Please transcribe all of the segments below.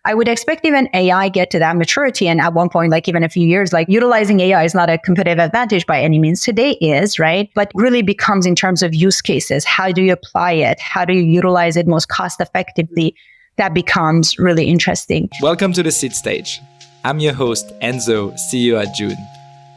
I would expect even AI get to that maturity. And at one point, like even a few years, like utilizing AI is not a competitive advantage by any means. Today is, right? But really becomes in terms of use cases. How do you apply it? How do you utilize it most cost effectively? That becomes really interesting. Welcome to the Seed Stage. I'm your host, Enzo, CEO at June.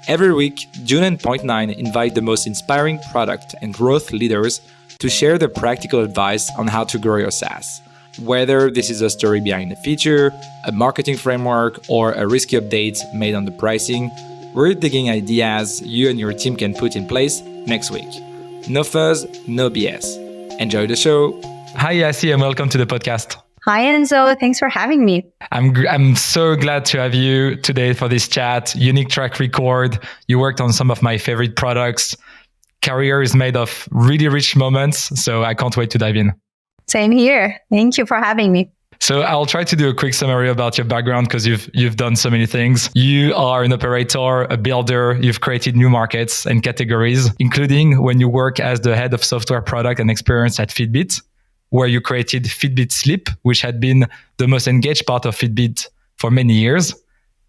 Every week, June and Point 9 invite the most inspiring product and growth leaders to share their practical advice on how to grow your SaaS. Whether this is a story behind a feature, a marketing framework, or a risky update made on the pricing, we're digging ideas you and your team can put in place next week. No fuzz, no BS. Enjoy the show. Hi, Yasi, and welcome to the podcast. Hi, Enzo. Thanks for having me. I'm so glad to have you today for this chat. Unique track record. You worked on some of my favorite products. Career is made of really rich moments, so I can't wait to dive in. Same here. Thank you for having me. So I'll try to do a quick summary about your background because you've done so many things. You are an operator, a builder. You've created new markets and categories, including when you work as the head of software product and experience at Fitbit, where you created Fitbit Sleep, which had been the most engaged part of Fitbit for many years.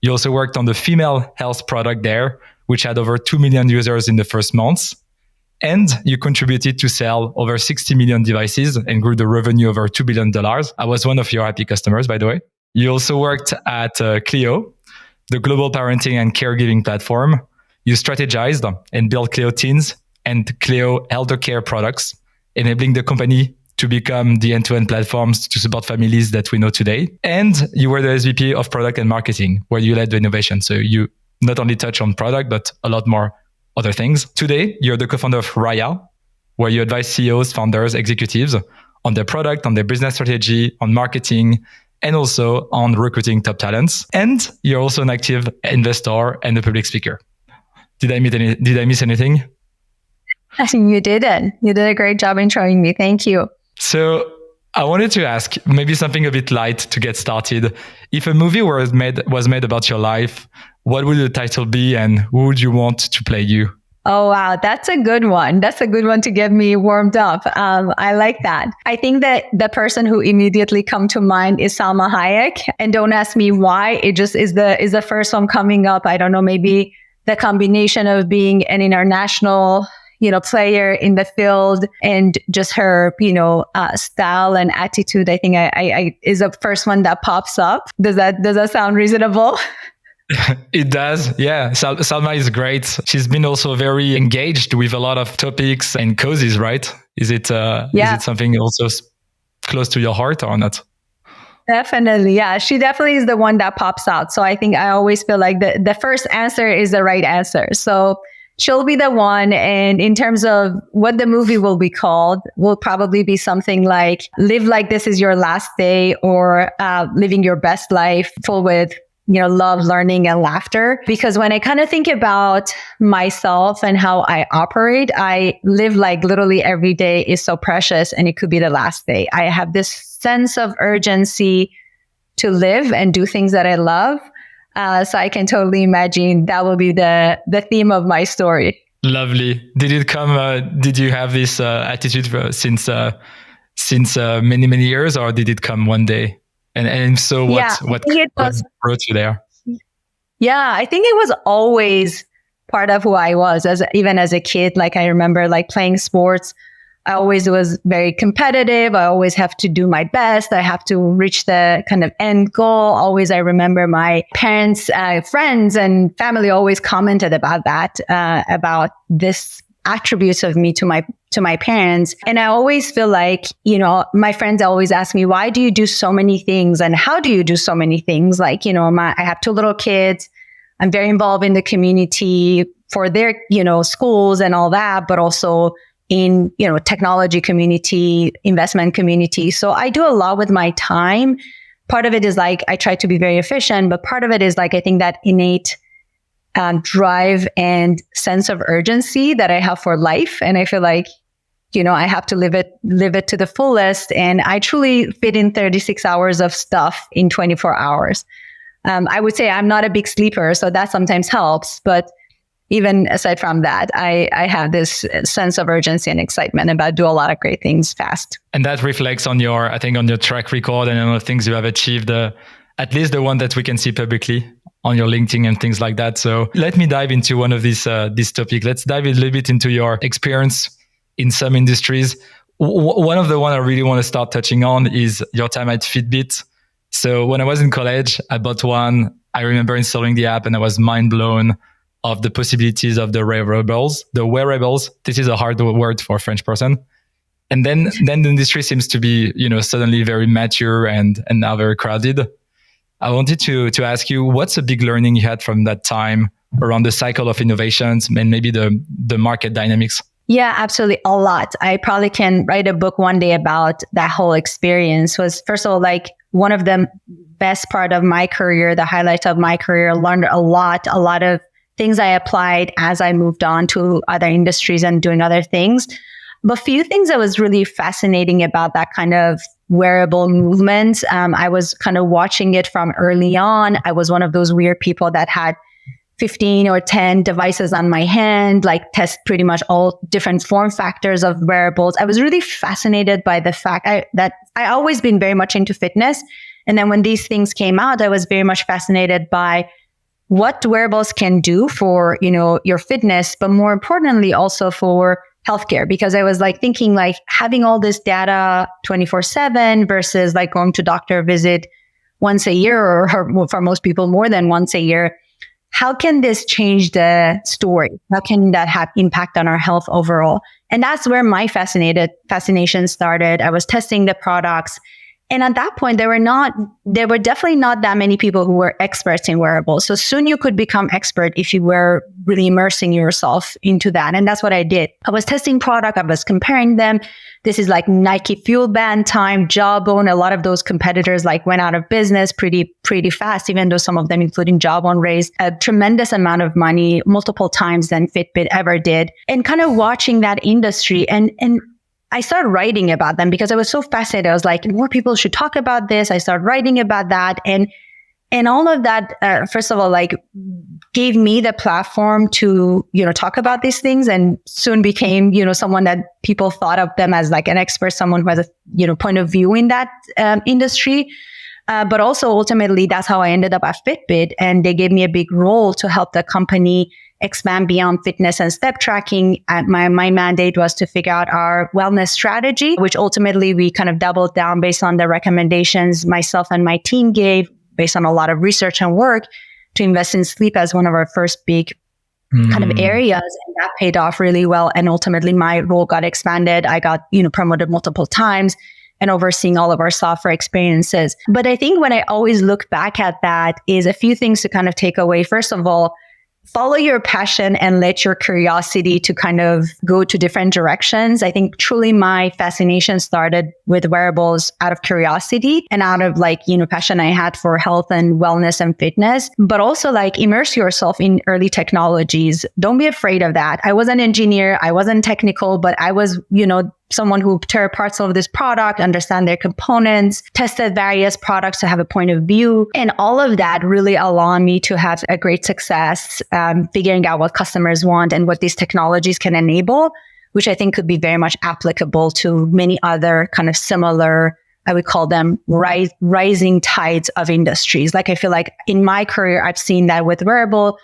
You also worked on the female health product there, which had over 2 million users in the first months. And you contributed to sell over 60 million devices and grew the revenue over $2 billion. I was one of your happy customers, by the way. You also worked at Cleo, the global parenting and caregiving platform. You strategized and built Cleo Teens and Cleo Elder Care products, enabling the company to become the end-to-end platforms to support families that we know today. And you were the SVP of product and marketing, where you led the innovation. So you not only touch on product, but a lot more other things. Today, you're the co-founder of Raya, where you advise CEOs, founders, executives on their product, on their business strategy, on marketing, and also on recruiting top talents. And you're also an active investor and a public speaker. Did I miss anything? You didn't. You did a great job introing me. Thank you. So I wanted to ask maybe something a bit light to get started. If a movie was made about your life, what would the title be and who would you want to play you? Oh, wow. That's a good one. That's a good one to get me warmed up. I like that. I think that the person who immediately come to mind is Salma Hayek. And don't ask me why. It just is the first one coming up. I don't know, maybe the combination of being an international player in the field and just her, style and attitude. I think I is the first one that pops up. Does that sound reasonable? It does. Yeah. Salma is great. She's been also very engaged with a lot of topics and causes, right? Is it something also close to your heart or not? Definitely. Yeah. She definitely is the one that pops out. So I think I always feel like the first answer is the right answer. So she'll be the one. And in terms of what the movie will be called, will probably be something like Live Like This Is Your Last Day, or Living Your Best Life, full with love, learning, and laughter. Because when I kind of think about myself and how I operate, I live like literally every day is so precious and it could be the last day. I have this sense of urgency to live and do things that I love. So I can totally imagine that will be the theme of my story. Lovely. Did it come? Did you have this attitude since many, many years, or did it come one day? And so what brought you there? Yeah, I think it was always part of who I was even as a kid. Like I remember playing sports. I always was very competitive. I always have to do my best. I have to reach the kind of end goal. Always, I remember my parents, friends and family always commented about that, about this attributes of me to my parents. And I always feel like, my friends always ask me, why do you do so many things? And how do you do so many things? Like, I have 2 little kids. I'm very involved in the community for their, schools and all that, but also in, technology community, investment community. So I do a lot with my time. Part of it is I try to be very efficient, but part of it is I think that innate drive and sense of urgency that I have for life. And I feel like, I have to live it to the fullest. And I truly fit in 36 hours of stuff in 24 hours. I would say I'm not a big sleeper, so that sometimes helps. But even aside from that, I have this sense of urgency and excitement about do a lot of great things fast. And that reflects on your track record and on the things you have achieved at least the one that we can see publicly on your LinkedIn and things like that. So let me dive into one of these this topic. Let's dive a little bit into your experience in some industries. One of the one I really want to start touching on is your time at Fitbit. So when I was in college, I bought one. I remember installing the app and I was mind blown of the possibilities of the wearables. The wearables, this is a hard word for a French person. And then the industry seems to be, suddenly very mature and now very crowded. I wanted to ask you, what's a big learning you had from that time around the cycle of innovations and maybe the market dynamics? Yeah, absolutely. A lot. I probably can write a book one day about that whole experience. Was first of all, like one of the best part of my career, the highlight of my career, learned a lot of things I applied as I moved on to other industries and doing other things. But few things that was really fascinating about that kind of wearable movement. I was kind of watching it from early on. I was one of those weird people that had 15 or 10 devices on my hand, like test pretty much all different form factors of wearables. I was really fascinated by the fact that I always been very much into fitness. And then when these things came out, I was very much fascinated by what wearables can do for, your fitness, but more importantly, also for healthcare, because I was like thinking like having all this data 24/7 versus like going to doctor visit once a year or for most people more than once a year. How can this change the story? How can that have impact on our health overall? And that's where my fascination started. I was testing the products. And at that point, there were definitely not that many people who were experts in wearables. So soon you could become expert if you were really immersing yourself into that. And that's what I did. I was testing product. I was comparing them. This is like Nike Fuel Band time, Jawbone. A lot of those competitors like went out of business pretty fast, even though some of them, including Jawbone, raised a tremendous amount of money, multiple times than Fitbit ever did. And kind of watching that industry and I started writing about them because I was so fascinated. I was like, more people should talk about this. I started writing about that. And all of that, first of all, like gave me the platform to, talk about these things and soon became, someone that people thought of them as like an expert, someone who has a, point of view in that industry. But also ultimately, that's how I ended up at Fitbit. And they gave me a big role to help the company expand beyond fitness and step tracking. My mandate was to figure out our wellness strategy, which ultimately we kind of doubled down based on the recommendations myself and my team gave based on a lot of research and work to invest in sleep as one of our first big kind of areas. And that paid off really well. And ultimately my role got expanded. I got, promoted multiple times and overseeing all of our software experiences. But I think when I always look back at that is a few things to kind of take away. First of all, follow your passion and let your curiosity to kind of go to different directions. I think truly my fascination started with wearables out of curiosity and out of like, passion I had for health and wellness and fitness, but also like immerse yourself in early technologies. Don't be afraid of that. I was an engineer. I wasn't technical, but I was, someone who tear parts of this product, understand their components, tested various products to have a point of view. And all of that really allowed me to have a great success figuring out what customers want and what these technologies can enable, which I think could be very much applicable to many other kind of similar, I would call them rising tides of industries. Like I feel like in my career, I've seen that with wearable.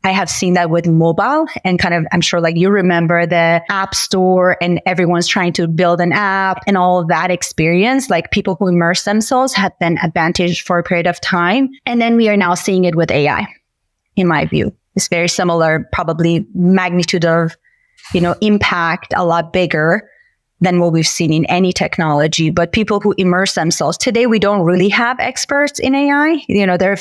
I have seen that with mobile and kind of, I'm sure like you remember the app store and everyone's trying to build an app and all of that experience, like people who immerse themselves had been advantaged for a period of time. And then we are now seeing it with AI, in my view. It's very similar, probably magnitude of, impact a lot bigger than what we've seen in any technology. But people who immerse themselves, today we don't really have experts in AI. There are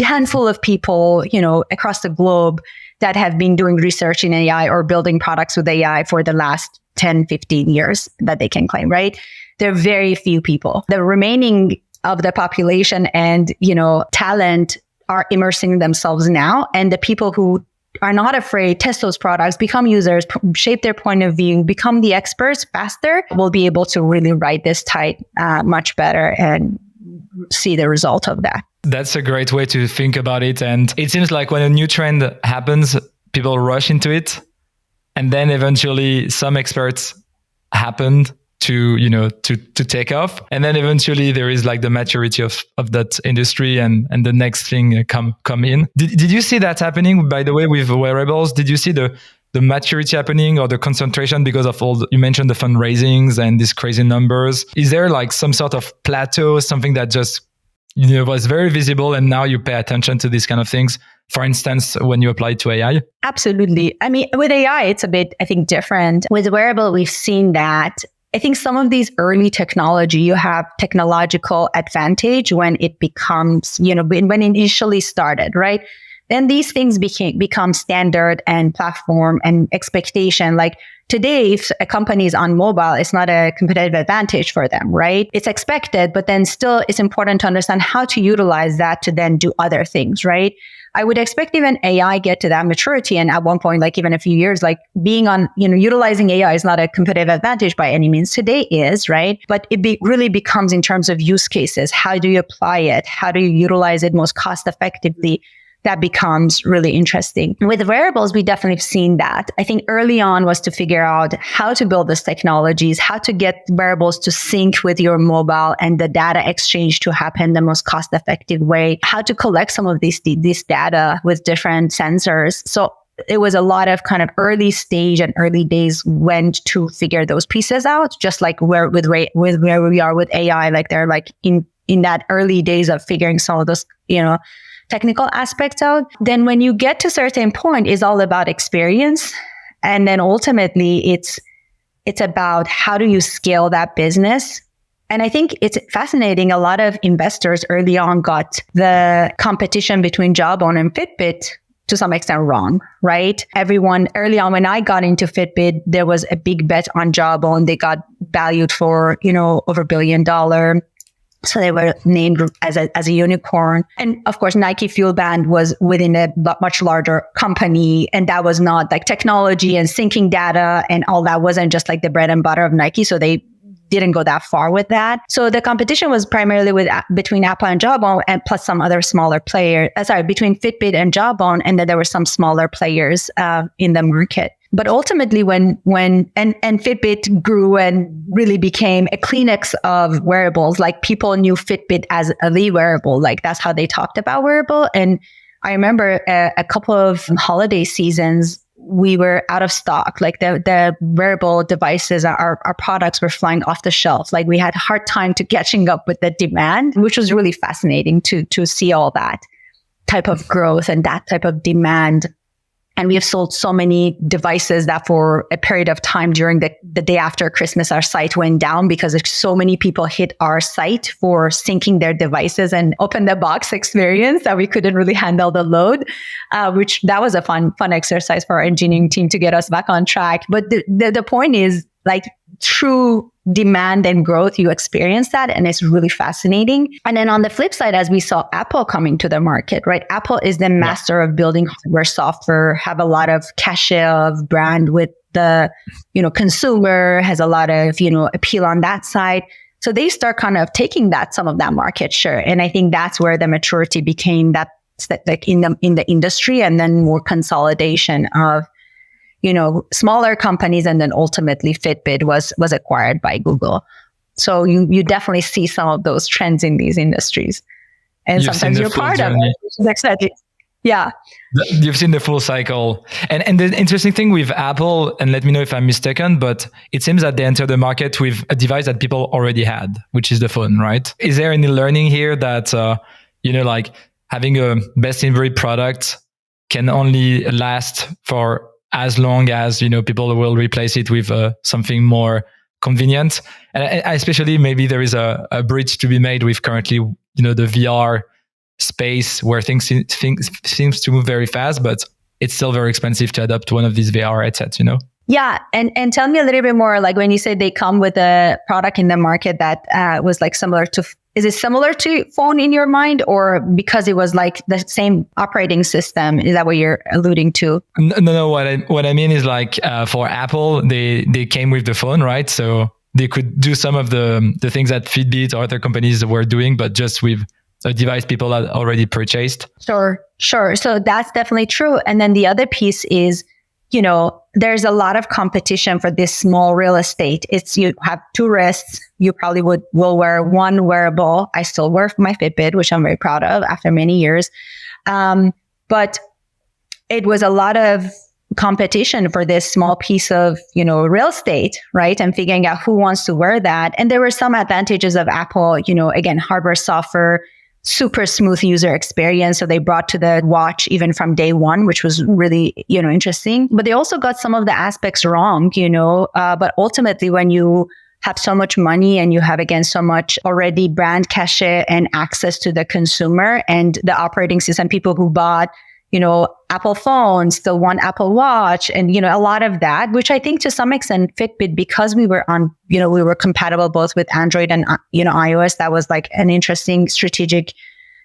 handful of people, across the globe that have been doing research in AI or building products with AI for the last 10, 15 years that they can claim, right? There are very few people. The remaining of the population and, talent are immersing themselves now. And the people who are not afraid, test those products, become users, shape their point of view, become the experts faster, will be able to really ride this tide much better and see the result of that. That's a great way to think about it. And it seems like when a new trend happens, people rush into it. And then eventually some experts happened to take off. And then eventually there is like the maturity of that industry and the next thing come in. Did you see that happening, by the way, with wearables? Did you see the maturity happening or the concentration because of you mentioned the fundraisings and these crazy numbers? Is there like some sort of plateau, something that just was very visible and now you pay attention to these kind of things? For instance, when you apply it to AI? Absolutely. I mean, with AI, it's a bit, I think, different. With wearable, we've seen that. I think some of these early technology, you have technological advantage when it becomes, when it initially started, right? Then these things become standard and platform and expectation. Like today, if a company is on mobile, it's not a competitive advantage for them, right? It's expected, but then still it's important to understand how to utilize that to then do other things, right? I would expect even AI get to that maturity. And at one point, like even a few years, like being on, utilizing AI is not a competitive advantage by any means. Today is, right? But it really becomes in terms of use cases. How do you apply it? How do you utilize it most cost effectively? That becomes really interesting. With wearables, we definitely have seen that. I think early on was to figure out how to build these technologies, how to get wearables to sync with your mobile and the data exchange to happen the most cost-effective way, how to collect some of this data with different sensors. So it was a lot of kind of early stage and early days went to figure those pieces out, just like where we are with AI, like they're like in that early days of figuring some of those, technical aspects out. Then when you get to a certain point, it's all about experience. And then ultimately it's about how do you scale that business. And I think it's fascinating. A lot of investors early on got the competition between Jawbone and Fitbit to some extent wrong, right? Everyone early on, when I got into Fitbit, there was a big bet on Jawbone. They got valued for, over $1 billion. So they were named as a unicorn. And of course, Nike Fuel Band was within a much larger company. And that was not like technology and syncing data and all that wasn't just like the bread and butter of Nike. So they didn't go that far with that. So the competition was primarily between Apple and Jawbone and plus some other smaller players. Between Fitbit and Jawbone. And then there were some smaller players in the market. But ultimately, when Fitbit grew and really became a Kleenex of wearables, like people knew Fitbit as the wearable, like that's how they talked about wearable. And I remember a couple of holiday seasons, we were out of stock. Like the wearable devices, our products were flying off the shelf. Like we had a hard time to catching up with the demand, which was really fascinating to see all that type of growth and that type of demand. And we have sold so many devices that for a period of time during the day after Christmas, our site went down because so many people hit our site for syncing their devices and open the box experience that we couldn't really handle the load, which that was a fun exercise for our engineering team to get us back on track. But the point is like true demand and growth, you experience that. And it's really fascinating. And then on the flip side, as we saw Apple coming to the market, right? Apple is the master of building hardware, software, have a lot of cachet of brand with the, consumer, has a lot of, appeal on that side. So they start kind of taking some of that market share. And I think that's where the maturity became that like in the industry, and then more consolidation of, smaller companies, and then ultimately Fitbit was acquired by Google. So you definitely see some of those trends in these industries, and sometimes you're part of it, which is exciting. Yeah, you've seen the full cycle, and the interesting thing with Apple, and let me know if I'm mistaken, but it seems that they entered the market with a device that people already had, which is the phone, right? Is there any learning here that like having a best-in-breed product can only last for as long as, people will replace it with something more convenient? And especially maybe there is a bridge to be made with currently, the VR space where things seems to move very fast, but it's still very expensive to adopt one of these VR headsets, Yeah. And tell me a little bit more, like when you say they come with a product in the market that was like similar to, is it similar to phone in your mind, or because it was like the same operating system? Is that what you're alluding to? No. What I mean is like for Apple, they came with the phone, right? So they could do some of the things that Fitbit or other companies were doing, but just with a device people had already purchased. Sure. So that's definitely true. And then the other piece is, there's a lot of competition for this small real estate. You have two wrists. You probably will wear one wearable. I still wear my Fitbit, which I'm very proud of after many years. But it was a lot of competition for this small piece of, real estate, right? And figuring out who wants to wear that. And there were some advantages of Apple, again, hardware, software, super smooth user experience. So they brought to the watch even from day one, which was really, interesting. But they also got some of the aspects wrong, but ultimately when you have so much money and you have, again, so much already brand cachet and access to the consumer and the operating system, people who bought, Apple phones, still want Apple Watch, and, a lot of that, which I think to some extent Fitbit, because we were on, we were compatible both with Android and, iOS, that was like an interesting strategic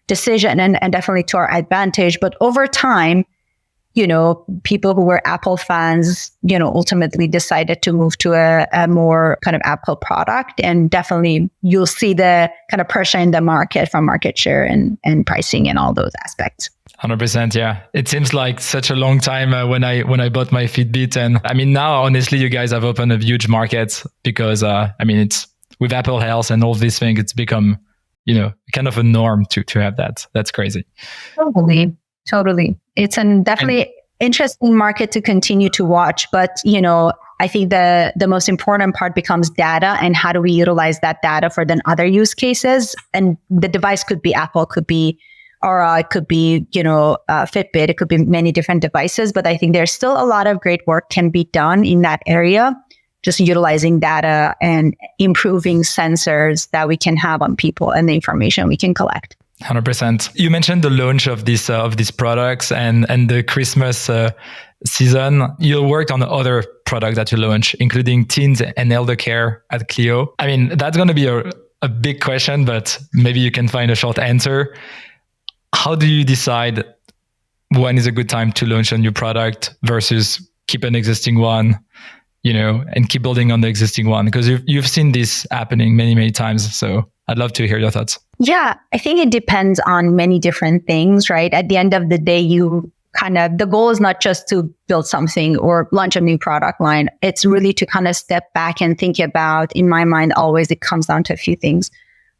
decision and definitely to our advantage. But over time, people who were Apple fans, ultimately decided to move to a more kind of Apple product. And definitely you'll see the kind of pressure in the market from market share and pricing and all those aspects. 100%. Yeah. It seems like such a long time when I bought my Fitbit. And I mean, now, honestly, you guys have opened a huge market because, it's with Apple Health and all these things, it's become, kind of a norm to have that. That's crazy. Totally. It's definitely interesting market to continue to watch. But, I think the most important part becomes data and how do we utilize that data for then other use cases. And the device could be Apple, could be Aura, it could be, Fitbit, it could be many different devices. But I think there's still a lot of great work can be done in that area, just utilizing data and improving sensors that we can have on people and the information we can collect. 100%. You mentioned the launch of these products and the Christmas season. You worked on other products that you launched, including teens and elder care at Cleo. I mean, that's going to be a big question, but maybe you can find a short answer. How do you decide when is a good time to launch a new product versus keep an existing one, and keep building on the existing one? Because you've seen this happening many, many times. So I'd love to hear your thoughts. Yeah, I think it depends on many different things, right? At the end of the day, the goal is not just to build something or launch a new product line. It's really to kind of step back and think about, in my mind, always it comes down to a few things.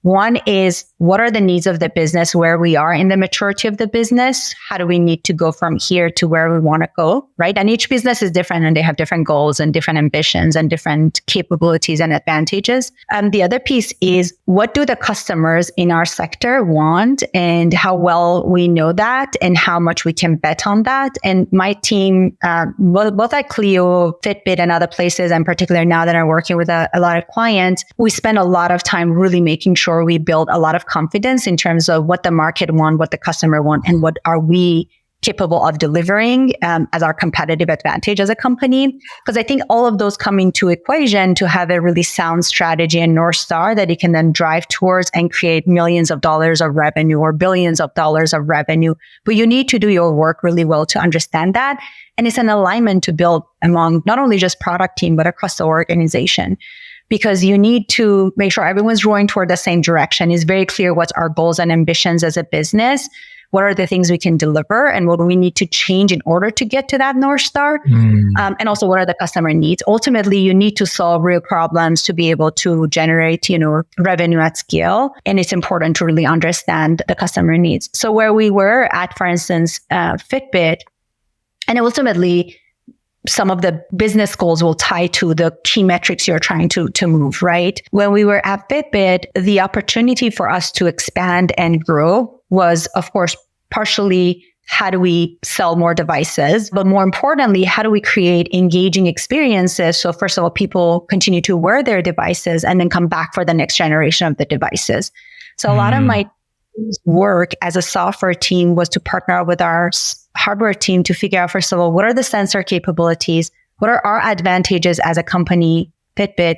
One is, what are the needs of the business, where we are in the maturity of the business? How do we need to go from here to where we want to go, right? And each business is different and they have different goals and different ambitions and different capabilities and advantages. The other piece is, what do the customers in our sector want and how well we know that and how much we can bet on that. And my team, both at Cleo, Fitbit, and other places, and particularly now that I'm working with a lot of clients, we spend a lot of time really making sure we build a lot of confidence in terms of what the market want, what the customer want, and what are we capable of delivering as our competitive advantage as a company. Because I think all of those come into equation to have a really sound strategy and North Star that you can then drive towards and create millions of dollars of revenue or billions of dollars of revenue. But you need to do your work really well to understand that. And it's an alignment to build among not only just product team, but across the organization. Because you need to make sure everyone's rowing toward the same direction. It's very clear what's our goals and ambitions as a business. What are the things we can deliver and what do we need to change in order to get to that North Star? And also, what are the customer needs? Ultimately, you need to solve real problems to be able to generate, revenue at scale. And it's important to really understand the customer needs. So where we were at, for instance, Fitbit, and ultimately, some of the business goals will tie to the key metrics you're trying to move, right? When we were at Fitbit, the opportunity for us to expand and grow was, of course, partially how do we sell more devices? But more importantly, how do we create engaging experiences? So first of all, people continue to wear their devices and then come back for the next generation of the devices. So a lot of my work as a software team was to partner with our hardware team to figure out, first of all, what are the sensor capabilities? What are our advantages as a company, Fitbit?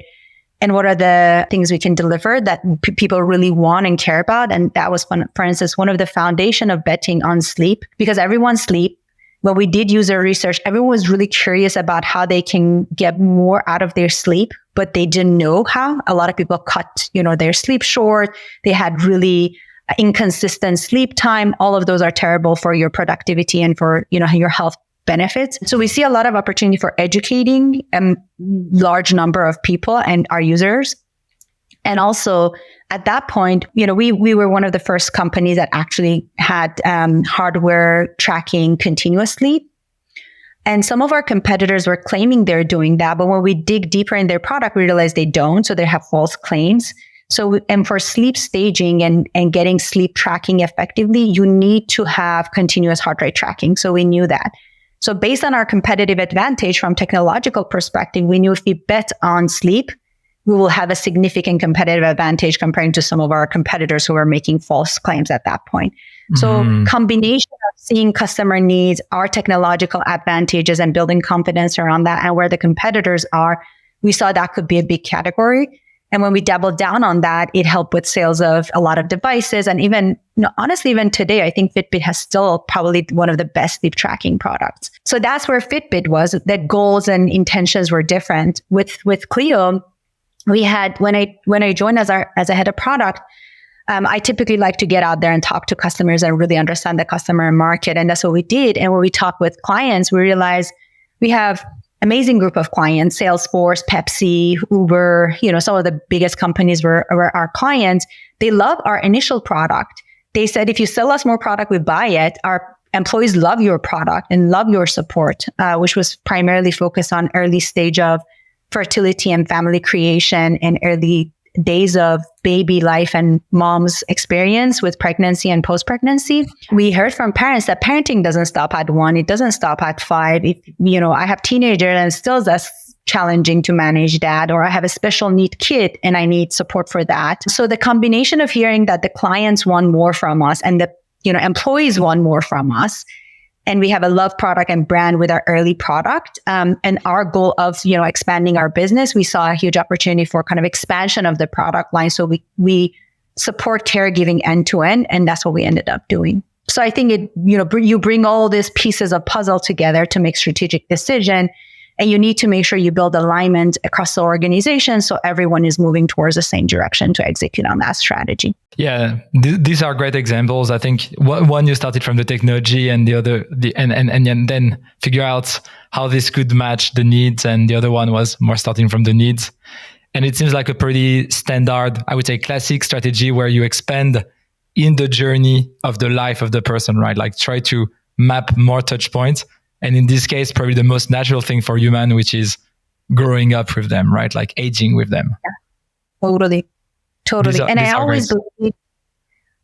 And what are the things we can deliver that people really want and care about? And that was, for instance, one of the foundation of betting on sleep, because everyone sleep. When we did user research, everyone was really curious about how they can get more out of their sleep, but they didn't know how. A lot of people cut, their sleep short. They had really inconsistent sleep time. All of those are terrible for your productivity and for, your health benefits. So we see a lot of opportunity for educating a large number of people and our users. And also at that point, we were one of the first companies that actually had hardware tracking continuously. And some of our competitors were claiming they're doing that. But when we dig deeper in their product, we realized they don't. So they have false claims. So, and for sleep staging and getting sleep tracking effectively, you need to have continuous heart rate tracking. So we knew that. So based on our competitive advantage from technological perspective, we knew if we bet on sleep, we will have a significant competitive advantage comparing to some of our competitors who are making false claims at that point. So combination of seeing customer needs, our technological advantages and building confidence around that and where the competitors are, we saw that could be a big category. And when we doubled down on that, it helped with sales of a lot of devices. And even, honestly, even today, I think Fitbit has still probably one of the best sleep tracking products. So that's where Fitbit was, that goals and intentions were different. With Cleo, we had, when I joined as a head of product, I typically like to get out there and talk to customers and really understand the customer market. And that's what we did. And when we talk with clients, we realized we have amazing group of clients, Salesforce, Pepsi, Uber, some of the biggest companies were our clients. They love our initial product. They said, if you sell us more product, we buy it. Our employees love your product and love your support, which was primarily focused on early stage of fertility and family creation and early days of baby life and mom's experience with pregnancy and post-pregnancy. We heard from parents that parenting doesn't stop at 1. It doesn't stop at 5. If, I have teenagers and still that's challenging to manage that, or I have a special need kid and I need support for that. So the combination of hearing that the clients want more from us and the, employees want more from us, and we have a love product and brand with our early product. And our goal of, expanding our business, we saw a huge opportunity for kind of expansion of the product line. So we support caregiving end to end. And that's what we ended up doing. So I think you bring all these pieces of puzzle together to make strategic decision. And you need to make sure you build alignment across the organization so everyone is moving towards the same direction to execute on that strategy. Yeah, these are great examples. I think one, you started from the technology, and the other, and then figure out how this could match the needs. And the other one was more starting from the needs. And it seems like a pretty standard, I would say, classic strategy where you expand in the journey of the life of the person, right? Like try to map more touch points. And in this case, probably the most natural thing for human, which is growing up with them, right? Like aging with them. Yeah, totally. And I always believe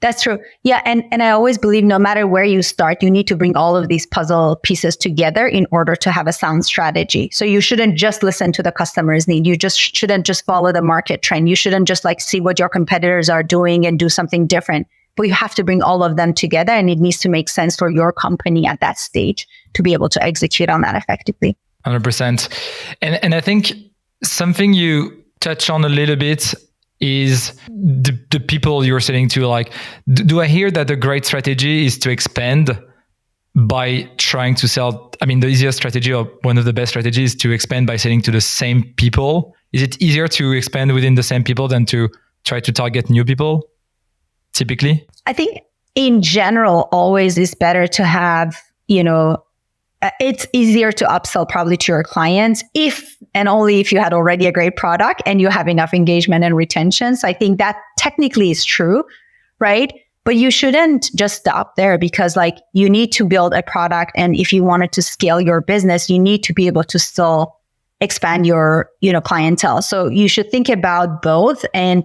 that's true. Yeah. And I always believe no matter where you start, you need to bring all of these puzzle pieces together in order to have a sound strategy. So you shouldn't just listen to the customer's need. You just shouldn't just follow the market trend. You shouldn't just see what your competitors are doing and do something different. But you have to bring all of them together, and it needs to make sense for your company at that stage to be able to execute on that effectively. 100%. And I think something you touch on a little bit is the people you're selling to. Like, do I hear that the great strategy is to expand by trying to sell? I mean, the easiest strategy, or one of the best strategies, is to expand by selling to the same people. Is it easier to expand within the same people than to try to target new people? Typically, I think in general, always is better to have, it's easier to upsell probably to your clients if and only if you had already a great product and you have enough engagement and retention. So I think that technically is true, right? But you shouldn't just stop there, because you need to build a product. And if you wanted to scale your business, you need to be able to still expand your, clientele. So you should think about both. And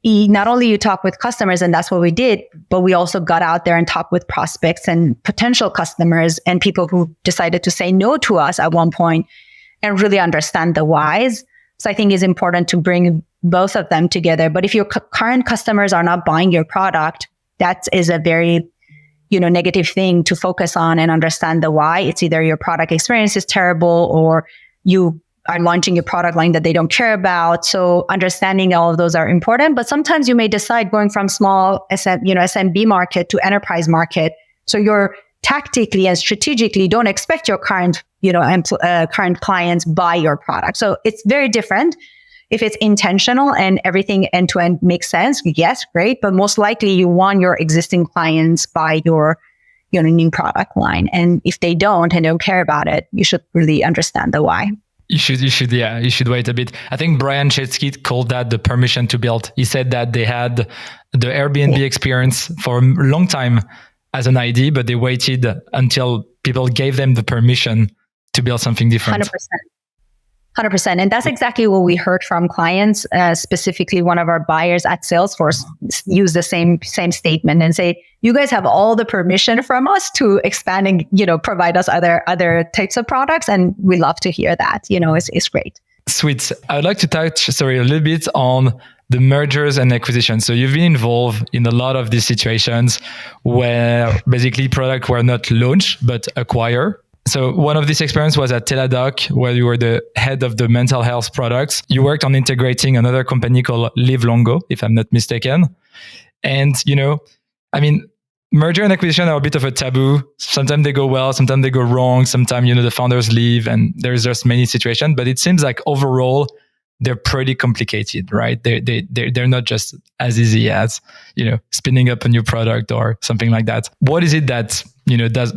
not only you talk with customers, and that's what we did, but we also got out there and talked with prospects and potential customers and people who decided to say no to us at one point and really understand the whys. So I think it's important to bring both of them together. But if your current customers are not buying your product, that is a very, negative thing to focus on and understand the why. It's either your product experience is terrible or you are launching a product line that they don't care about. So understanding all of those are important. But sometimes you may decide going from small SMB market to enterprise market. So you're tactically and strategically don't expect your current, current clients buy your product. So it's very different. If it's intentional and everything end to end makes sense, yes, great. But most likely you want your existing clients buy your new product line. And if they don't and don't care about it, you should really understand the why. You should wait a bit. I think Brian Chesky called that the permission to build. He said that they had the Airbnb experience for a long time as an idea, but they waited until people gave them the permission to build something different. 100%. And that's exactly what we heard from clients. Specifically, one of our buyers at Salesforce used the same statement and say, you guys have all the permission from us to expand and, provide us other types of products. And we love to hear that. It's great. Sweet. I would like to touch, a little bit on the mergers and acquisitions. So you've been involved in a lot of these situations where basically products were not launched, but acquired. So one of these experiences was at Teladoc, where you were the head of the mental health products. You worked on integrating another company called Live Longo, if I'm not mistaken. And, merger and acquisition are a bit of a taboo. Sometimes they go well, sometimes they go wrong. Sometimes, the founders leave and there's just many situations. But it seems like overall, they're pretty complicated, right? They're not just as easy as, spinning up a new product or something like that. What is it that,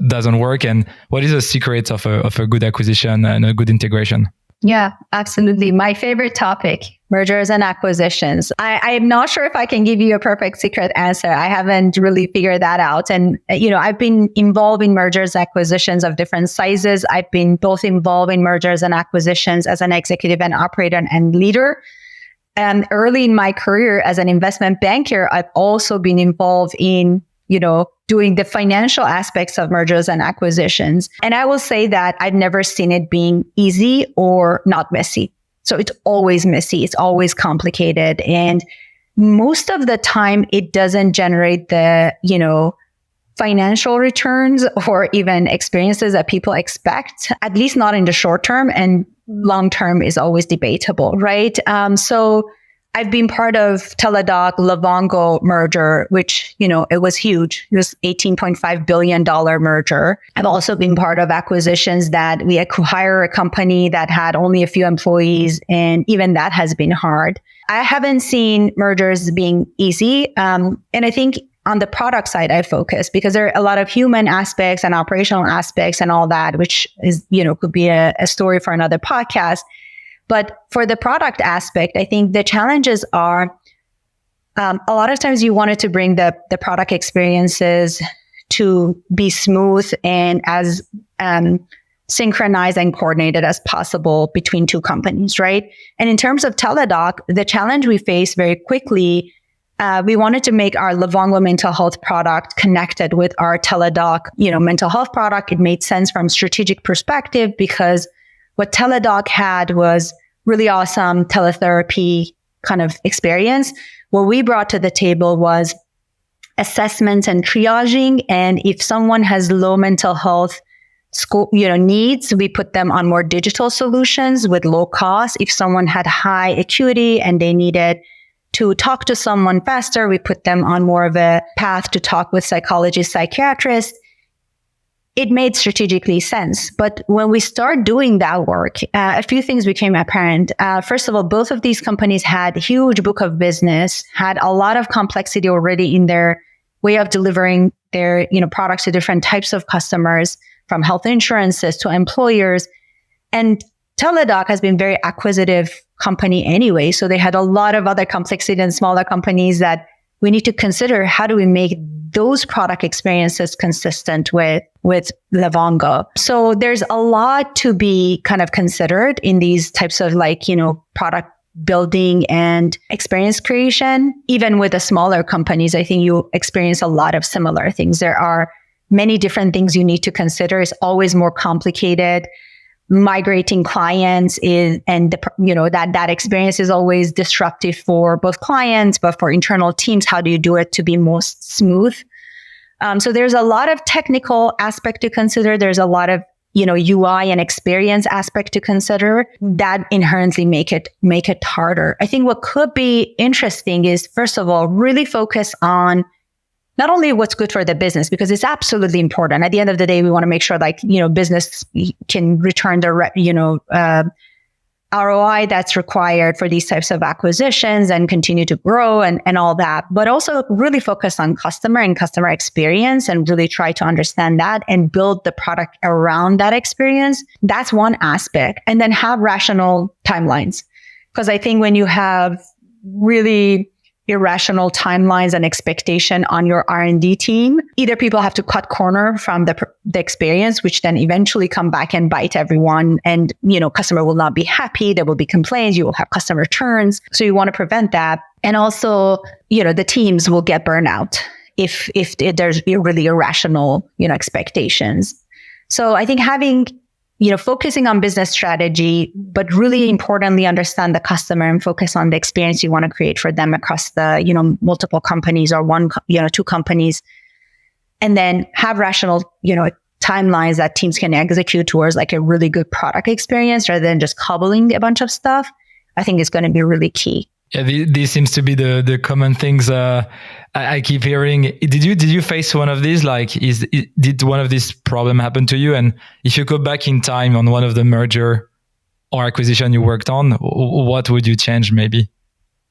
doesn't work? And what is the secret of a good acquisition and a good integration? Yeah, absolutely. My favorite topic, mergers and acquisitions. I am not sure if I can give you a perfect secret answer. I haven't really figured that out. And, I've been involved in mergers, acquisitions of different sizes. I've been both involved in mergers and acquisitions as an executive and operator and leader. And early in my career as an investment banker, I've also been involved in, doing the financial aspects of mergers and acquisitions. And I will say that I've never seen it being easy or not messy. So it's always messy. It's always complicated. And most of the time, it doesn't generate the, financial returns or even experiences that people expect, at least not in the short term. And long term is always debatable, right? So I've been part of Teladoc Livongo merger, which, it was huge. It was $18.5 billion merger. I've also been part of acquisitions that we acquire a company that had only a few employees, and even that has been hard. I haven't seen mergers being easy. And I think on the product side, I focus because there are a lot of human aspects and operational aspects and all that, which is, could be a story for another podcast. But for the product aspect, I think the challenges are a lot of times you wanted to bring the product experiences to be smooth and as synchronized and coordinated as possible between two companies, right? And in terms of Teladoc, the challenge we faced very quickly, we wanted to make our Livongo mental health product connected with our Teladoc, mental health product. It made sense from strategic perspective because what Teladoc had was really awesome teletherapy kind of experience. What we brought to the table was assessments and triaging. And if someone has low mental health needs, we put them on more digital solutions with low cost. If someone had high acuity and they needed to talk to someone faster, we put them on more of a path to talk with psychologists, psychiatrists. It made strategically sense. But when we start doing that work, a few things became apparent. First of all, both of these companies had huge book of business, had a lot of complexity already in their way of delivering their, products to different types of customers, from health insurances to employers. And Teladoc has been very acquisitive company anyway. So they had a lot of other complexity and smaller companies that we need to consider. How do we make those product experiences consistent with Livongo? So there's a lot to be kind of considered in these types of product building and experience creation. Even with the smaller companies, I think you experience a lot of similar things. There are many different things you need to consider. It's always more complicated. Migrating clients that experience is always disruptive for both clients, but for internal teams, how do you do it to be most smooth? So there's a lot of technical aspect to consider. There's a lot of, UI and experience aspect to consider that inherently make it harder. I think what could be interesting is, first of all, really focus on not only what's good for the business, because it's absolutely important. At the end of the day, we want to make sure business can return the, ROI that's required for these types of acquisitions and continue to grow and all that, but also really focus on customer and customer experience and really try to understand that and build the product around that experience. That's one aspect. And then have rational timelines. Because I think when you have really irrational timelines and expectation on your R&D team, either people have to cut corner from the experience, which then eventually come back and bite everyone. And, customer will not be happy. There will be complaints. You will have customer returns. So you want to prevent that. And also, the teams will get burnout if there's really irrational, expectations. So I think having focusing on business strategy, but really importantly, understand the customer and focus on the experience you want to create for them across the, multiple companies or one, two companies. And then have rational, timelines that teams can execute towards like a really good product experience rather than just cobbling a bunch of stuff, I think is going to be really key. Yeah, these seems to be the common things I keep hearing. Did you face one of these? Like, did one of these problem happen to you? And if you go back in time on one of the merger or acquisition you worked on, what would you change? Maybe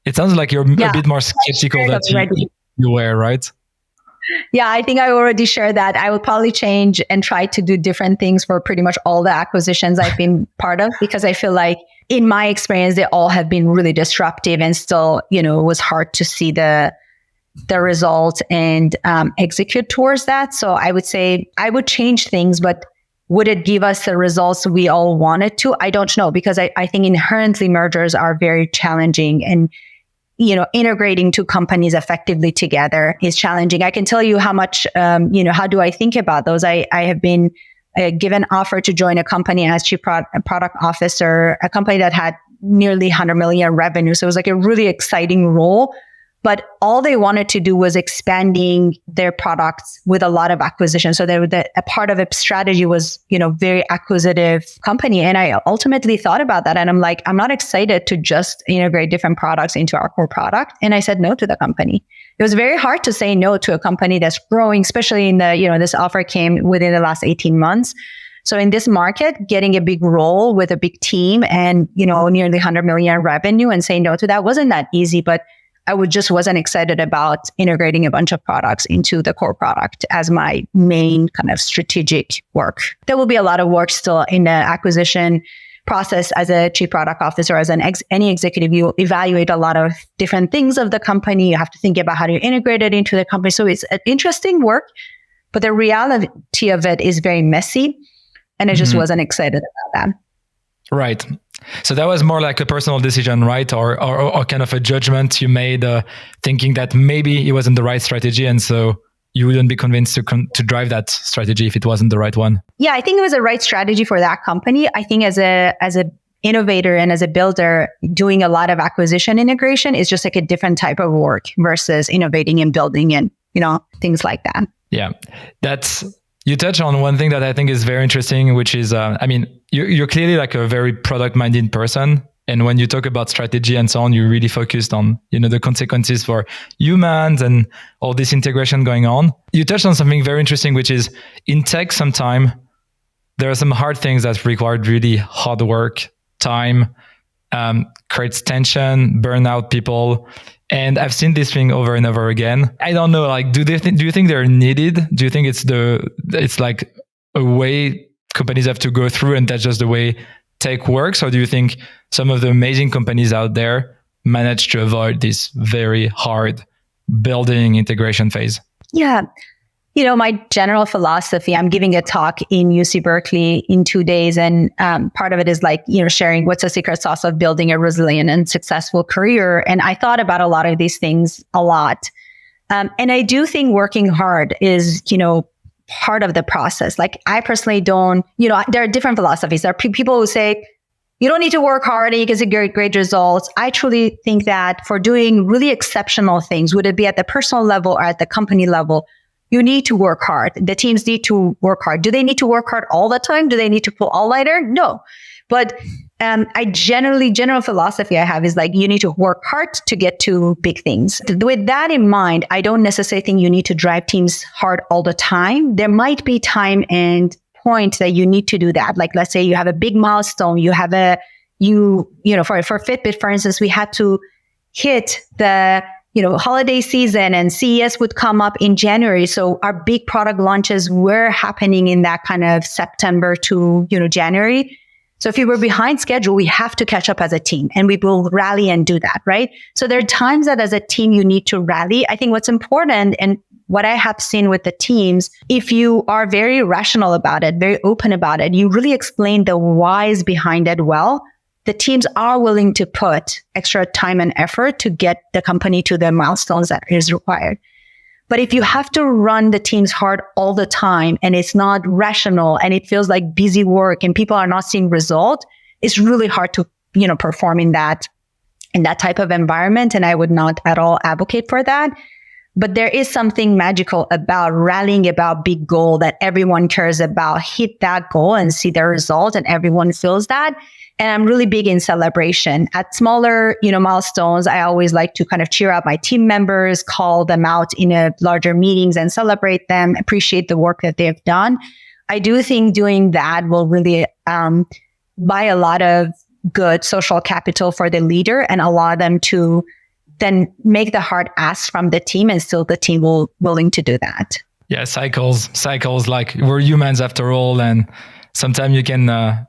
it sounds like you're a bit more skeptical that you were, right? Yeah, I think I already shared that. I would probably change and try to do different things for pretty much all the acquisitions I've been part of, because I feel like in my experience, they all have been really disruptive and still, it was hard to see the result and execute towards that. So I would say I would change things, but would it give us the results we all wanted to? I don't know, because I think inherently mergers are very challenging, and integrating two companies effectively together is challenging. I can tell you how much, how do I think about those? I have been given offer to join a company as chief product officer, a company that had nearly 100 million revenue. So it was like a really exciting role. But all they wanted to do was expanding their products with a lot of acquisition. So a part of a strategy was, very acquisitive company. And I ultimately thought about that. And I'm like, I'm not excited to just integrate different products into our core product. And I said no to the company. It was very hard to say no to a company that's growing, especially in the, this offer came within the last 18 months. So in this market, getting a big role with a big team and, nearly 100 million revenue and saying no to that wasn't that easy. But I wasn't excited about integrating a bunch of products into the core product as my main kind of strategic work. There will be a lot of work still in the acquisition process as a chief product officer, as any executive. You evaluate a lot of different things of the company. You have to think about how to integrate it into the company. So it's an interesting work, but the reality of it is very messy. And I just wasn't excited about that. Right. So that was more like a personal decision, right? Or kind of a judgment you made, thinking that maybe it wasn't the right strategy. And so you wouldn't be convinced to drive that strategy if it wasn't the right one. Yeah, I think it was a right strategy for that company. I think as a innovator and as a builder, doing a lot of acquisition integration is just like a different type of work versus innovating and building and, things like that. Yeah, you touch on one thing that I think is very interesting, which is, you're clearly like a very product-minded person. And when you talk about strategy and so on, you're really focused on, the consequences for humans and all this integration going on. You touched on something very interesting, which is in tech, sometime there are some hard things that require really hard work, time, creates tension, burn out people. And I've seen this thing over and over again. I don't know, like, do you think they're needed? Do you think it's like a way companies have to go through and that's just the way tech works? Or do you think some of the amazing companies out there manage to avoid this very hard building integration phase? Yeah. My general philosophy, I'm giving a talk in UC Berkeley in 2 days. And part of it is like, sharing what's the secret sauce of building a resilient and successful career. And I thought about a lot of these things a lot. And I do think working hard is, part of the process. Like I personally don't, there are different philosophies. There are people who say, you don't need to work hard and you can see great results. I truly think that for doing really exceptional things, would it be at the personal level or at the company level, you need to work hard. The teams need to work hard. Do they need to work hard all the time? Do they need to pull all-nighter? No. But general philosophy I have is like, you need to work hard to get to big things. With that in mind, I don't necessarily think you need to drive teams hard all the time. There might be time and point that you need to do that. Like, let's say you have a big milestone, you have a for Fitbit, for instance, we had to hit the holiday season, and CES would come up in January. So our big product launches were happening in that kind of September to, January. So if you were behind schedule, we have to catch up as a team, and we will rally and do that, right? So there are times that as a team, you need to rally. I think what's important, and what I have seen with the teams, if you are very rational about it, very open about it, you really explain the whys behind it well, the teams are willing to put extra time and effort to get the company to the milestones that is required. But if you have to run the teams hard all the time and it's not rational and it feels like busy work and people are not seeing result, it's really hard to, perform in that type of environment. And I would not at all advocate for that. But there is something magical about rallying about big goal that everyone cares about, hit that goal and see the result, and everyone feels that. And I'm really big in celebration. At smaller, milestones, I always like to kind of cheer up my team members, call them out in larger meetings and celebrate them, appreciate the work that they've done. I do think doing that will really buy a lot of good social capital for the leader and allow them to then make the hard ask from the team, and still the team will willing to do that. Yeah, cycles, like we're humans after all, and sometimes you can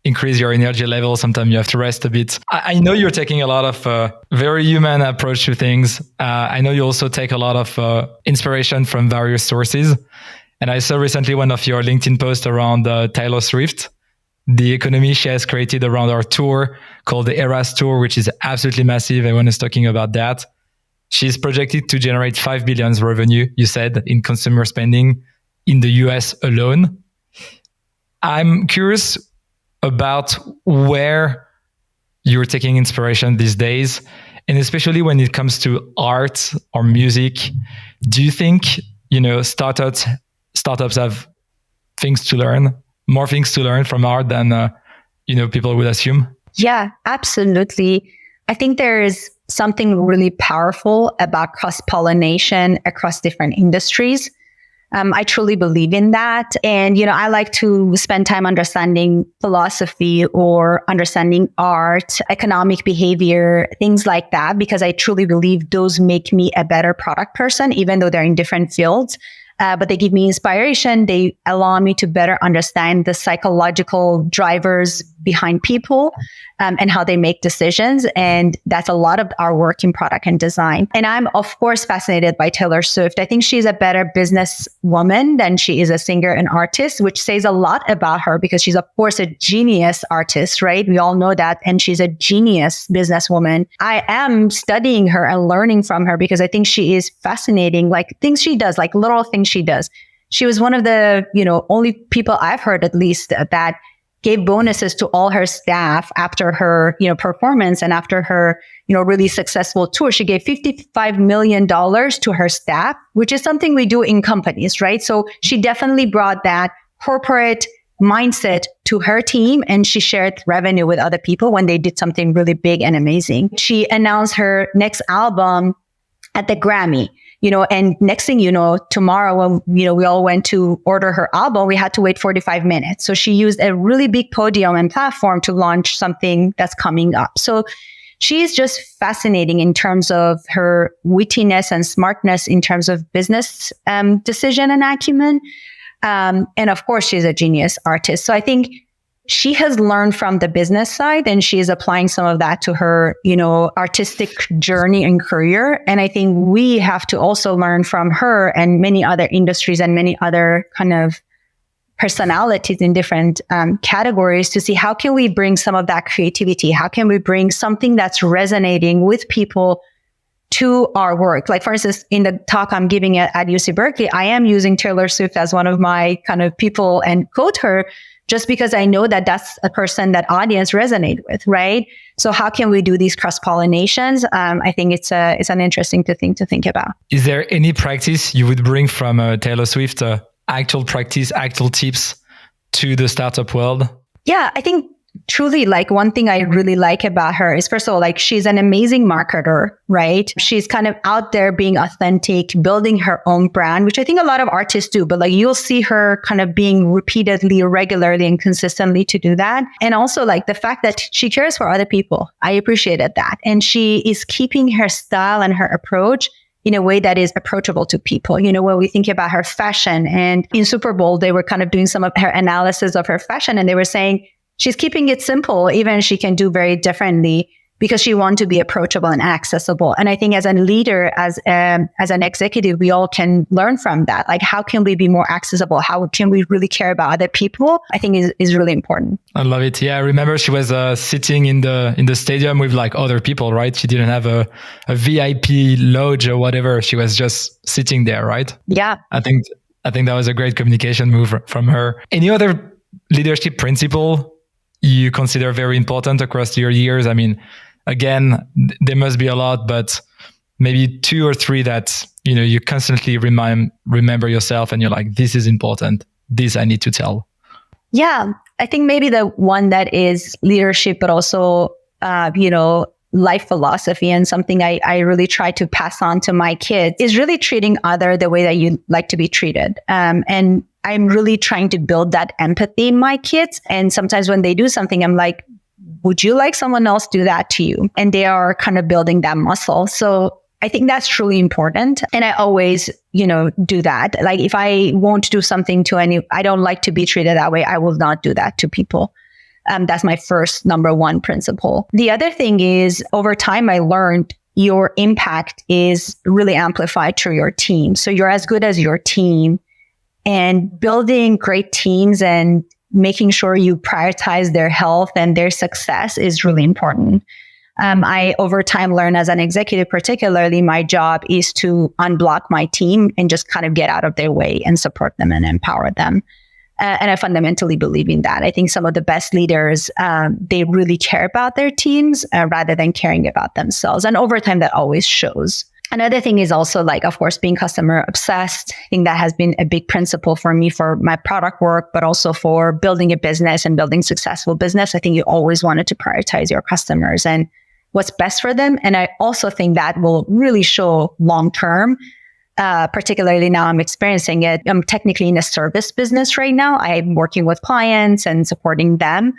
increase your energy level. Sometimes you have to rest a bit. I know you're taking a lot of very human approach to things. I know you also take a lot of inspiration from various sources. And I saw recently one of your LinkedIn posts around Taylor Swift, the economy she has created around our tour called the Eras Tour, which is absolutely massive. Everyone is talking about that. She's projected to generate 5 billion revenue, you said, in consumer spending in the US alone. I'm curious about where you're taking inspiration these days, and especially when it comes to art or music. Do you think, startups have more things to learn from art than, people would assume? Yeah, absolutely. I think there is something really powerful about cross-pollination across different industries. I truly believe in that. And, I like to spend time understanding philosophy or understanding art, economic behavior, things like that, because I truly believe those make me a better product person, even though they're in different fields. But they give me inspiration. They allow me to better understand the psychological drivers behind people and how they make decisions. And that's a lot of our work in product and design. And I'm, of course, fascinated by Taylor Swift. I think she's a better business woman than she is a singer and artist, which says a lot about her because she's, of course, a genius artist, right? We all know that. And she's a genius businesswoman. I am studying her and learning from her because I think she is fascinating, like things she does, like little things she does. She was one of the, only people I've heard, at least, that gave bonuses to all her staff after her, performance and after her, really successful tour. She gave $55 million to her staff, which is something we do in companies, right? So she definitely brought that corporate mindset to her team, and she shared revenue with other people when they did something really big and amazing. She announced her next album at the Grammy. And next thing you know, tomorrow when, we all went to order her album, we had to wait 45 minutes. So she used a really big podium and platform to launch something that's coming up. So she's just fascinating in terms of her wittiness and smartness in terms of business decision and acumen. And of course, she's a genius artist. So I think she has learned from the business side, and she is applying some of that to her, artistic journey and career. And I think we have to also learn from her and many other industries and many other kind of personalities in different categories to see how can we bring some of that creativity? How can we bring something that's resonating with people to our work? Like, for instance, in the talk I'm giving at UC Berkeley, I am using Taylor Swift as one of my kind of people and quote her, just because I know that that's a person that audience resonate with, right? So how can we do these cross-pollinations? I think it's an interesting thing to think about. Is there any practice you would bring from Taylor Swift, actual practice, actual tips to the startup world? Yeah, I think truly, like, one thing I really like about her is, first of all, like, she's an amazing marketer, right? She's kind of out there being authentic, building her own brand, which I think a lot of artists do, but like, you'll see her kind of being repeatedly, regularly, and consistently to do that. And also, like, the fact that she cares for other people. I appreciated that. And she is keeping her style and her approach in a way that is approachable to people. You know, when we think about her fashion, and in Super Bowl, they were kind of doing some of her analysis of her fashion, and they were saying she's keeping it simple, even she can do very differently, because she wants to be approachable and accessible. And I think as a leader, as an executive, we all can learn from that. Like, how can we be more accessible? How can we really care about other people? I think is really important. I love it. Yeah, I remember she was sitting in the stadium with like other people, right? She didn't have a VIP lodge or whatever. She was just sitting there, right? Yeah. I think that was a great communication move from her. Any other leadership principle you consider very important across your years? I mean, again, there must be a lot, but maybe 2 or 3 that, you know, you constantly remember yourself and you're like, this is important. This I need to tell. Yeah. I think maybe the one that is leadership, but also, life philosophy, and something I really try to pass on to my kids, is really treating other the way that you like to be treated. And I'm really trying to build that empathy in my kids. And sometimes when they do something, I'm like, would you like someone else do that to you? And they are kind of building that muscle. So I think that's truly important. And I always, do that. Like, if I won't do something I don't like to be treated that way, I will not do that to people. That's my first number one principle. The other thing is, over time, I learned your impact is really amplified through your team. So you're as good as your team, and building great teams and making sure you prioritize their health and their success is really important. I, over time, learned as an executive, particularly, my job is to unblock my team and just kind of get out of their way and support them and empower them. And I fundamentally believe in that. I think some of the best leaders, they really care about their teams rather than caring about themselves. And over time, that always shows. Another thing is also, like, of course, being customer obsessed. I think that has been a big principle for me for my product work, but also for building a business and building successful business. I think you always wanted to prioritize your customers and what's best for them. And I also think that will really show long term. Particularly now I'm experiencing it. I'm technically in a service business right now. I'm working with clients and supporting them.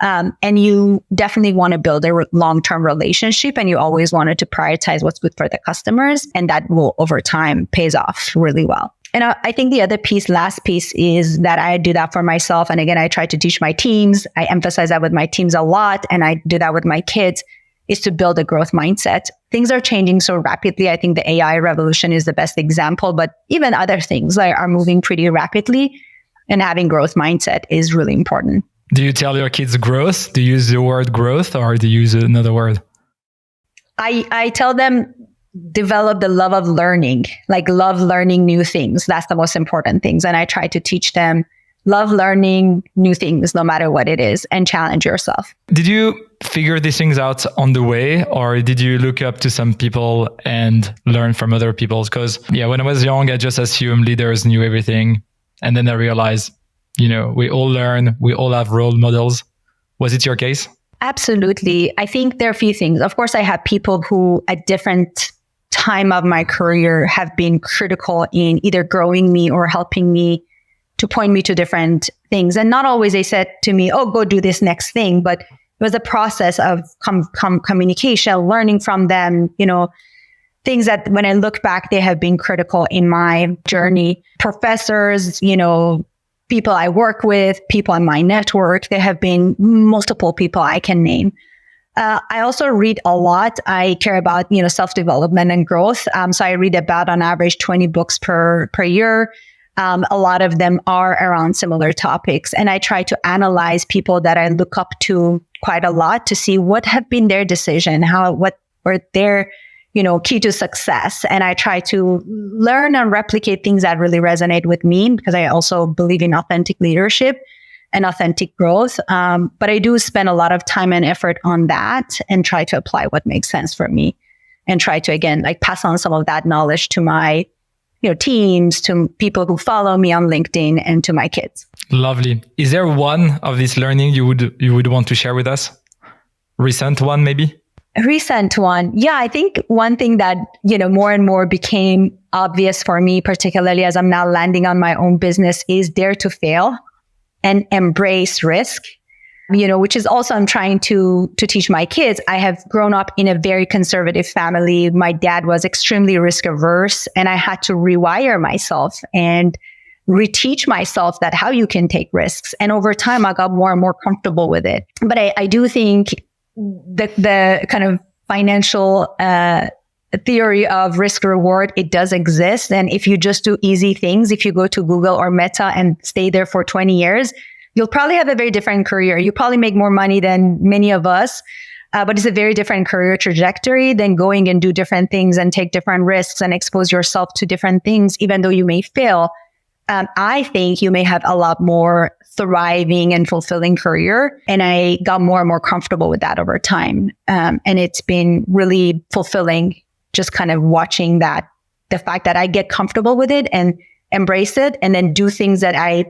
And you definitely want to build a long-term relationship, and you always wanted to prioritize what's good for the customers. And that will, over time, pays off really well. And I think the other last piece is that I do that for myself. And again, I try to teach my teams. I emphasize that with my teams a lot. And I do that with my kids, is to build a growth mindset. Things are changing so rapidly. I think the AI revolution is the best example, but even other things are moving pretty rapidly, and having growth mindset is really important. Do you tell your kids growth? Do you use the word growth, or do you use another word? I tell them develop the love of learning, like love learning new things. That's the most important things. And I try to teach them love learning new things, no matter what it is, and challenge yourself. Did you figure these things out on the way, or did you look up to some people and learn from other people? Because when I was young, I just assumed leaders knew everything. And then I realized, we all learn, we all have role models. Was it your case? Absolutely. I think there are a few things. Of course, I have people who at different time of my career have been critical in either growing me or helping me to point me to different things. And not always they said to me, oh, go do this next thing. But it was a process of communication, learning from them, things that when I look back, they have been critical in my journey. Professors, people I work with, people in my network, there have been multiple people I can name. I also read a lot. I care about, self-development and growth. So I read about on average 20 books per year. A lot of them are around similar topics. And I try to analyze people that I look up to quite a lot to see what have been their decision, what were their, key to success. And I try to learn and replicate things that really resonate with me, because I also believe in authentic leadership and authentic growth. But I do spend a lot of time and effort on that and try to apply what makes sense for me, and try to, again, pass on some of that knowledge to my teams, to people who follow me on LinkedIn, and to my kids. Lovely. Is there one of this learning you would want to share with us? Recent one, maybe? A recent one. Yeah, I think one thing that, more and more became obvious for me, particularly as I'm now landing on my own business, is dare to fail and embrace risk. Which is also I'm trying to teach my kids. I have grown up in a very conservative family. My dad was extremely risk averse, and I had to rewire myself and reteach myself that how you can take risks. And over time, I got more and more comfortable with it. But I do think the kind of financial theory of risk reward, it does exist. And if you just do easy things, if you go to Google or Meta and stay there for 20 years, you'll probably have a very different career. You probably make more money than many of us, but it's a very different career trajectory than going and do different things and take different risks and expose yourself to different things, even though you may fail. I think you may have a lot more thriving and fulfilling career. And I got more and more comfortable with that over time. And it's been really fulfilling just kind of watching that, the fact that I get comfortable with it and embrace it and then do things that I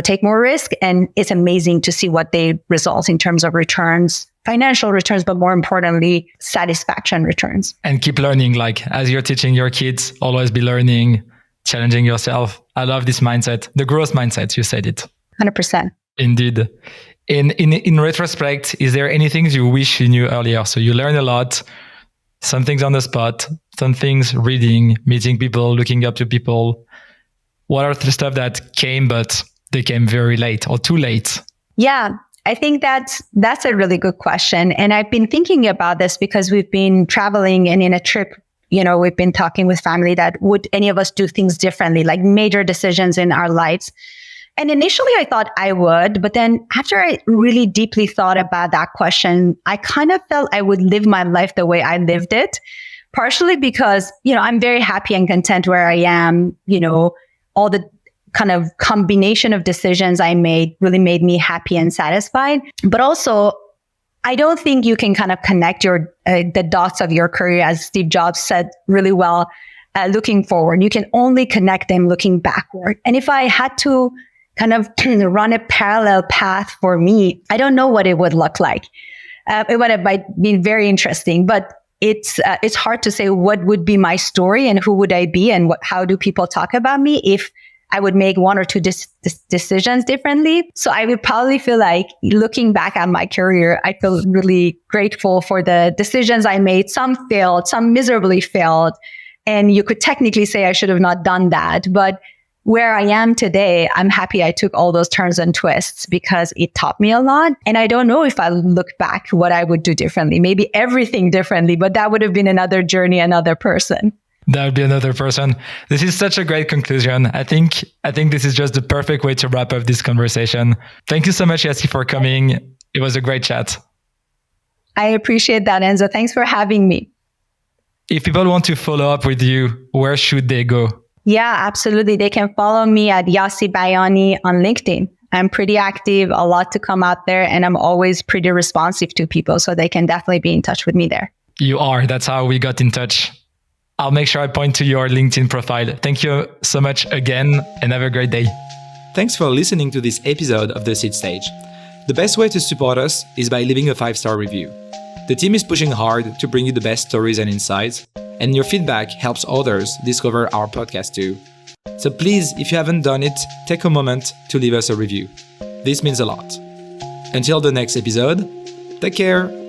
take more risk. And it's amazing to see what they result in terms of returns, financial returns, but more importantly, satisfaction returns. And keep learning, like as you're teaching your kids, always be learning, challenging yourself. I love this mindset, the growth mindset, you said it. 100%. Indeed. In retrospect, is there anything you wish you knew earlier? So you learn a lot, some things on the spot, some things reading, meeting people, looking up to people. What are the stuff that came, but they came very late or too late? Yeah, I think that's a really good question. And I've been thinking about this because we've been traveling and in a trip, we've been talking with family that would any of us do things differently, like major decisions in our lives. And initially I thought I would, but then after I really deeply thought about that question, I kind of felt I would live my life the way I lived it, partially because, I'm very happy and content where I am. All the kind of combination of decisions I made really made me happy and satisfied. But also, I don't think you can kind of connect the dots of your career, as Steve Jobs said really well, looking forward. You can only connect them looking backward. And if I had to kind of run a parallel path for me, I don't know what it would look like. It might be very interesting, but it's hard to say what would be my story and who would I be and how do people talk about me if I would make one or two decisions differently. So I would probably feel like looking back at my career, I feel really grateful for the decisions I made. Some failed, some miserably failed. And you could technically say I should have not done that. But where I am today, I'm happy I took all those turns and twists because it taught me a lot. And I don't know if I look back what I would do differently, maybe everything differently, but that would have been another journey, another person. That would be another person. This is such a great conclusion. I think this is just the perfect way to wrap up this conversation. Thank you so much, Yasi, for coming. It was a great chat. I appreciate that, Enzo. Thanks for having me. If people want to follow up with you, where should they go? Yeah, absolutely. They can follow me at Yasi Baiani on LinkedIn. I'm pretty active, a lot to come out there, and I'm always pretty responsive to people. So they can definitely be in touch with me there. You are. That's how we got in touch. I'll make sure I point to your LinkedIn profile. Thank you so much again and have a great day. Thanks for listening to this episode of The Seed Stage. The best way to support us is by leaving a 5-star review. The team is pushing hard to bring you the best stories and insights, and your feedback helps others discover our podcast too. So please, if you haven't done it, take a moment to leave us a review. This means a lot. Until the next episode, take care.